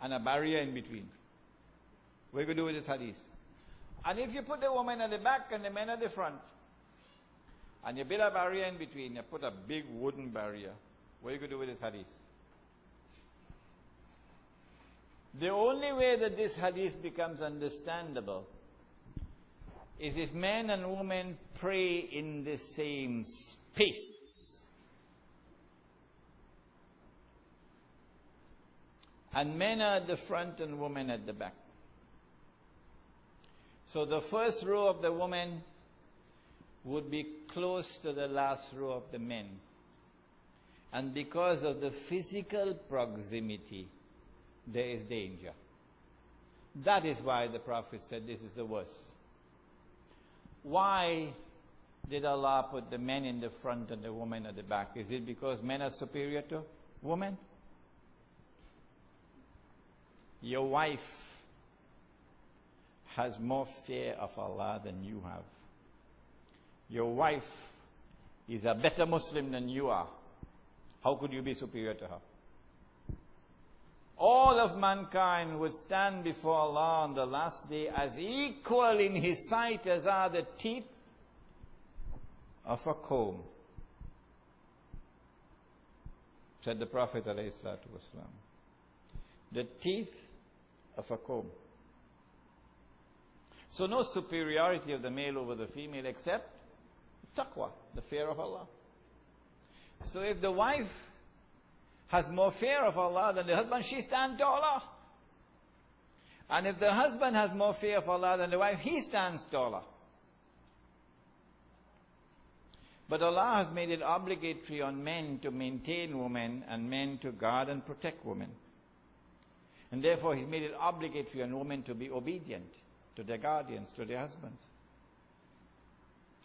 and a barrier in between. What are you going to do with this hadith? And if you put the woman at the back and the men at the front, and you build a barrier in between, you put a big wooden barrier, what are you going to do with this hadith? The only way that this hadith becomes understandable is if men and women pray in the same space. And men are at the front and women at the back. So the first row of the women would be close to the last row of the men. And because of the physical proximity, there is danger. That is why the Prophet said this is the worst. Why did Allah put the men in the front and the women at the back? Is it because men are superior to women? Your wife has more fear of Allah than you have. Your wife is a better Muslim than you are. How could you be superior to her? All of mankind would stand before Allah on the last day as equal in His sight as are the teeth of a comb. Said the Prophet ﷺ. The teeth of a comb. So no superiority of the male over the female except taqwa, the fear of Allah. So if the wife has more fear of Allah than the husband, she stands taller. And if the husband has more fear of Allah than the wife, he stands taller. But Allah has made it obligatory on men to maintain women and men to guard and protect women. And therefore He's made it obligatory on women to be obedient to their guardians, to their husbands.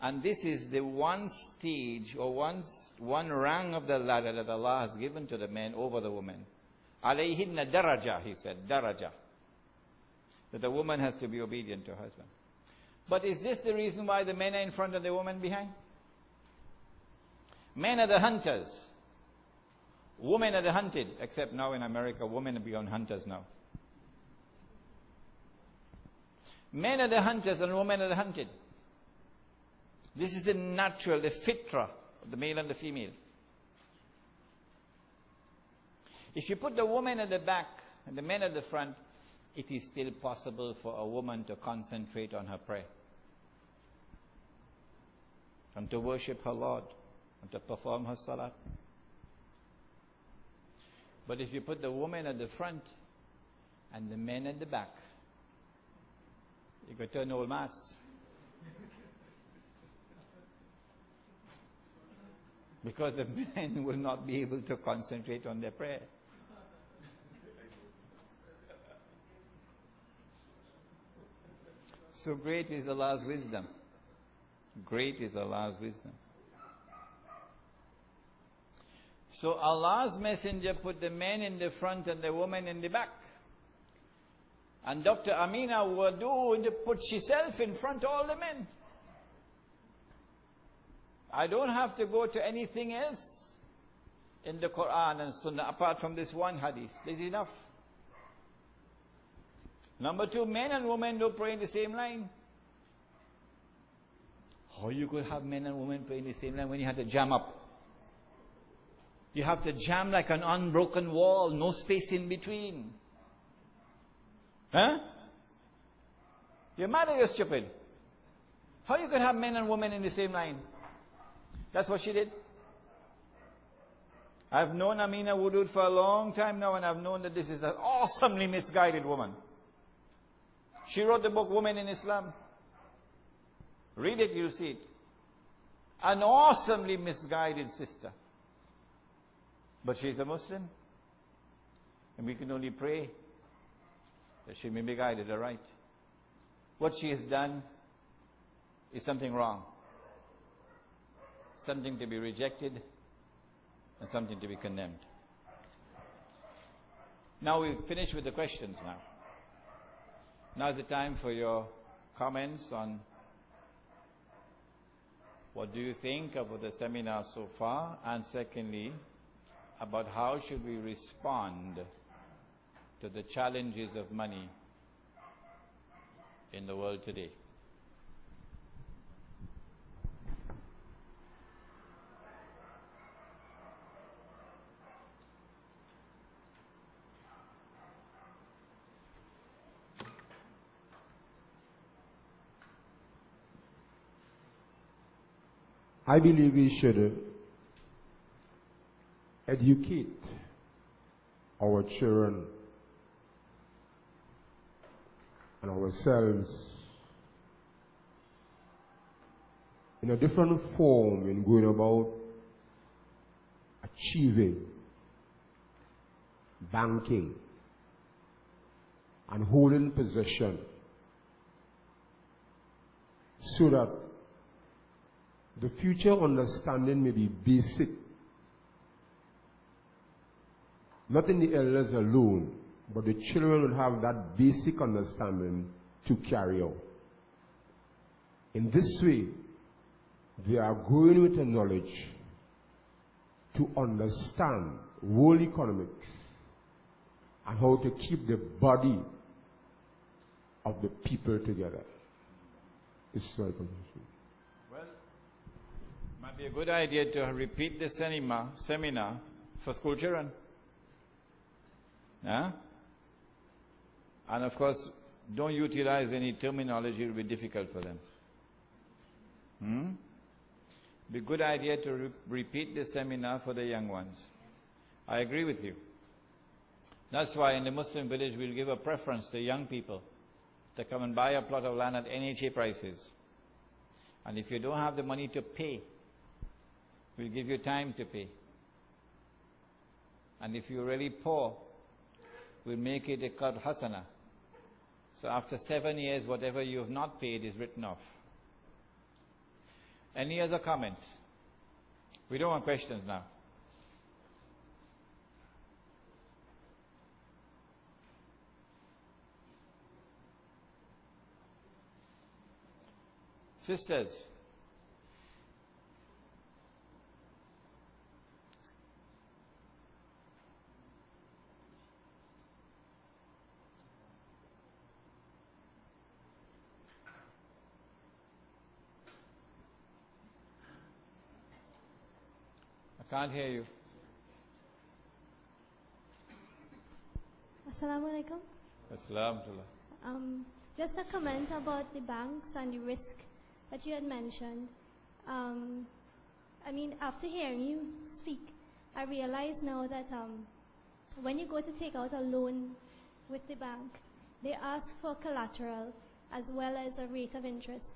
And this is the one stage or one rung of the ladder that Allah has given to the men over the women. Alayhinna daraja, He said, daraja. That the woman has to be obedient to her husband. But is this the reason why the men are in front and the women behind? Men are the hunters. Women are the hunted. Except now in America, women are beyond hunters now. Men are the hunters and women are the hunted. This is the natural, the fitra of the male and the female. If you put the woman at the back and the men at the front, it is still possible for a woman to concentrate on her prayer and to worship her Lord and to perform her salat. But if you put the woman at the front and the men at the back, you could turn old mass. Because the men will not be able to concentrate on their prayer. So great is Allah's wisdom. Great is Allah's wisdom. So Allah's messenger put the men in the front and the women in the back. And Dr. Amina Wadud put herself in front of all the men. I don't have to go to anything else in the Quran and Sunnah apart from this one hadith. This is enough. Number two, men and women don't pray in the same line. How you could have men and women pray in the same line when you have to jam up? You have to jam like an unbroken wall, no space in between. Huh? You're mad or you're stupid? How you could have men and women in the same line? That's what she did. I've known Amina Wudud for a long time now, and I've known that this is an awesomely misguided woman. She wrote the book Women in Islam. Read it, you'll see it. An awesomely misguided sister. But she's a Muslim. And we can only pray that she may be guided aright. What she has done is something wrong. Something to be rejected and something to be condemned. Now we've finished with the questions now. Now's the time for your comments on what do you think about the seminar so far, and secondly, about how should we respond to the challenges of money in the world today. I believe we should educate our children and ourselves in a different form in going about achieving, banking, and holding possession, so that the future understanding may be basic, not in the elders alone, but the children will have that basic understanding to carry out. In this way, they are growing with the knowledge to understand world economics and how to keep the body of the people together. It's my position. Well, it might be a good idea to repeat the seminar for school children. Yeah? And of course, don't utilize any terminology, it will be difficult for them. Be a good idea to repeat the seminar for the young ones. I agree with you. That's why in the Muslim village we'll give a preference to young people to come and buy a plot of land at NHA prices. And if you don't have the money to pay, we'll give you time to pay. And if you're really poor, we'll make it a qard hasana. So after 7 years, whatever you have not paid is written off. Any other comments? We don't want questions now. Sisters, I can't hear you. Assalamu alaikum. Assalamu Just a comment about the banks and the risk that you had mentioned. I mean, after hearing you speak, I realize now that when you go to take out a loan with the bank, they ask for collateral as well as a rate of interest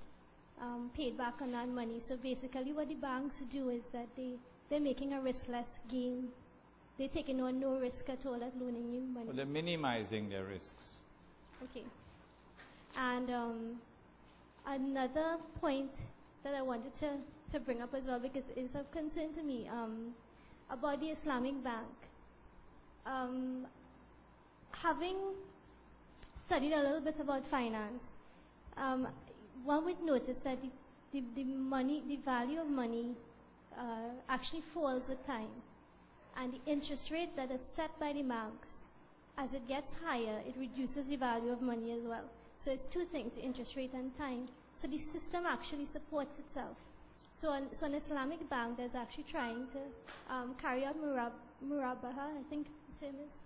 paid back on that money. So basically what the banks do is that they're making a riskless gain. They're taking on no risk at all at loaning you money. Well, they're minimizing their risks. Okay. And another point that I wanted to bring up as well, because it's of concern to me, about the Islamic Bank. Having studied a little bit about finance, one would notice that the value of money actually falls with time. And the interest rate that is set by the banks, as it gets higher, it reduces the value of money as well. So it's two things, the interest rate and time. So the system actually supports itself. So an Islamic bank that's actually trying to carry out murabaha, I think the term is,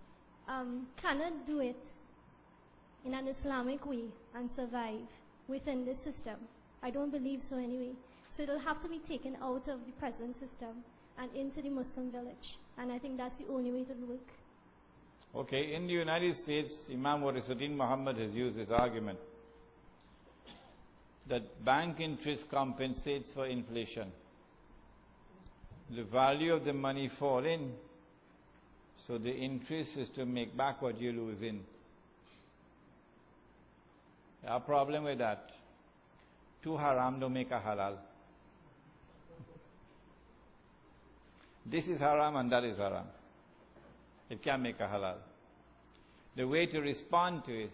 cannot do it in an Islamic way and survive within this system. I don't believe so anyway. So it'll have to be taken out of the present system and into the Muslim village. And I think that's the only way to work. Okay, in the United States, Imam Warisuddin Muhammad has used this argument that bank interest compensates for inflation. The value of the money fall in, so the interest is to make back what you lose in. Our problem with that, two haram don't make a halal. This is haram and that is haram. It can make a halal. The way to respond to it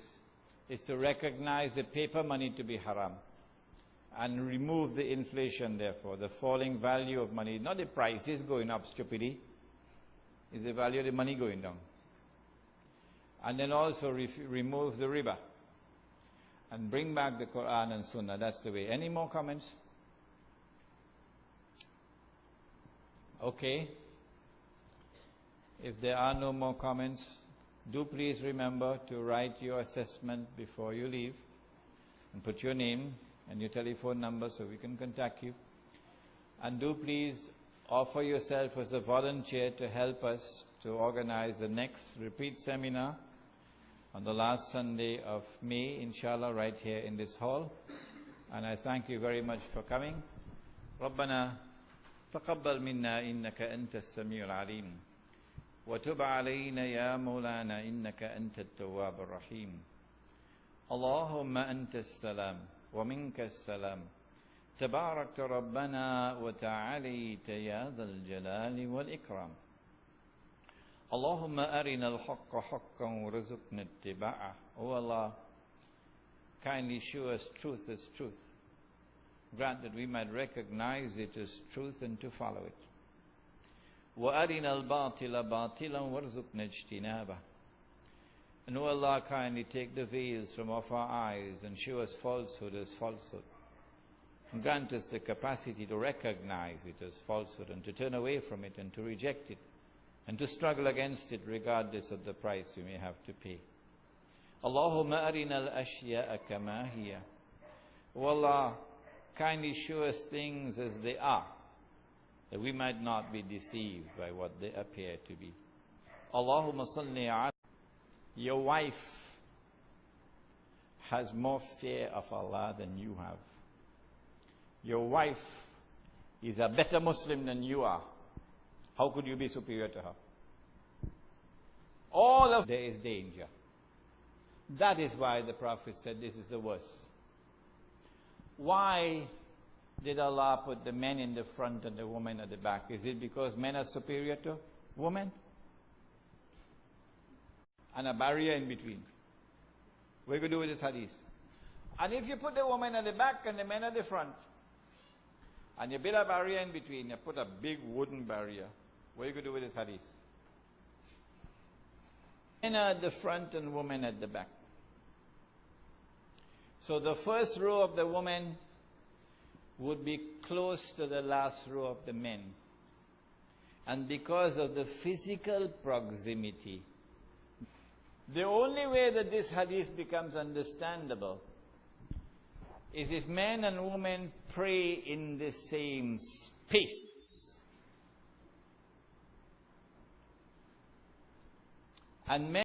is to recognize the paper money to be haram and remove the inflation, therefore, the falling value of money. Not the prices going up, stupidity. It's the value of the money going down. And then also remove the riba. And bring back the Quran and Sunnah. That's the way. Any more comments? Okay. If there are no more comments, do please remember to write your assessment before you leave. And put your name and your telephone number so we can contact you. And do please offer yourself as a volunteer to help us to organize the next repeat seminar on the last Sunday of May, inshallah, right here in this hall. And I thank you very much for coming. ربنا تقبل منا إنك أنت السميع العليم وتب علينا يا مولانا إنك أنت التواب الرحيم اللهم أنت السلام ومنك السلام تبارك ربنا وتعاليت يا ذا الجلال والإكرام اللهم أرنا الحق حقا ورزقنا اتباعه. O Allah, kindly show us truth as truth. Grant that we might recognize it as truth and to follow it. وَأَرِنَا الْبَاطِلَ بَاطِلًا وَارْزُقْنَا اجْتِنَابَهُ. And O Allah, kindly take the veils from off our eyes and show us falsehood as falsehood. And grant us the capacity to recognize it as falsehood and to turn away from it and to reject it and to struggle against it regardless of the price we may have to pay. Allahumma arina al-ashya'a kama hiya. O Allah, kindly show us things as they are, that we might not be deceived by what they appear to be. Allahumma salli ala. Your wife has more fear of Allah than you have. Your wife is a better Muslim than you are. How could you be superior to her? All of there is danger. That is why the Prophet said this is the worst. Why did Allah put the men in the front and the women at the back? Is it because men are superior to women? And a barrier in between. What are you going to do with this hadith? And if you put the woman at the back and the men at the front, and you build a barrier in between, you put a big wooden barrier, what are you going to do with this hadith? Men are at the front and women at the back. So the first row of the women would be close to the last row of the men. And because of the physical proximity, the only way that this hadith becomes understandable is if men and women pray in the same space. And men